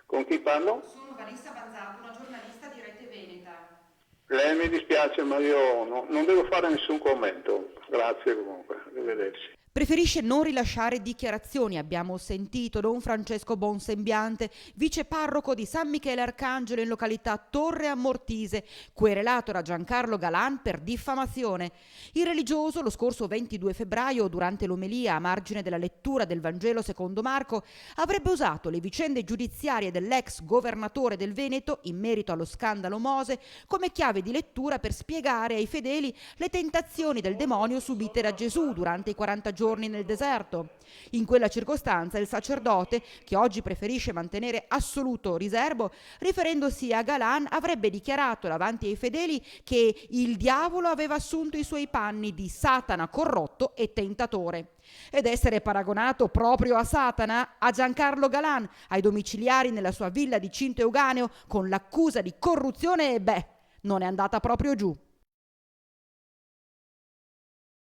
Con chi parlo? Sono Vanessa Banzato, una giornalista di Rete Veneta. Mi dispiace, ma io non devo fare nessun commento. Grazie comunque, arrivederci. Preferisce non rilasciare dichiarazioni, abbiamo sentito Don Francesco Bonsembiante, vice parroco di San Michele Arcangelo in località Torre Ammortise, querelato da Giancarlo Galan per diffamazione. Il religioso lo scorso 22 febbraio, durante l'omelia a margine della lettura del Vangelo secondo Marco, avrebbe usato le vicende giudiziarie dell'ex governatore del Veneto in merito allo scandalo Mose come chiave di lettura per spiegare ai fedeli le tentazioni del demonio subite da Gesù durante i 40 giorni nel deserto. In quella circostanza il sacerdote, che oggi preferisce mantenere assoluto riserbo, riferendosi a Galan, avrebbe dichiarato davanti ai fedeli che il diavolo aveva assunto i suoi panni di Satana corrotto e tentatore. Ed essere paragonato proprio a Satana, a Giancarlo Galan, ai domiciliari nella sua villa di Cinto Euganeo con l'accusa di corruzione, non è andata proprio giù.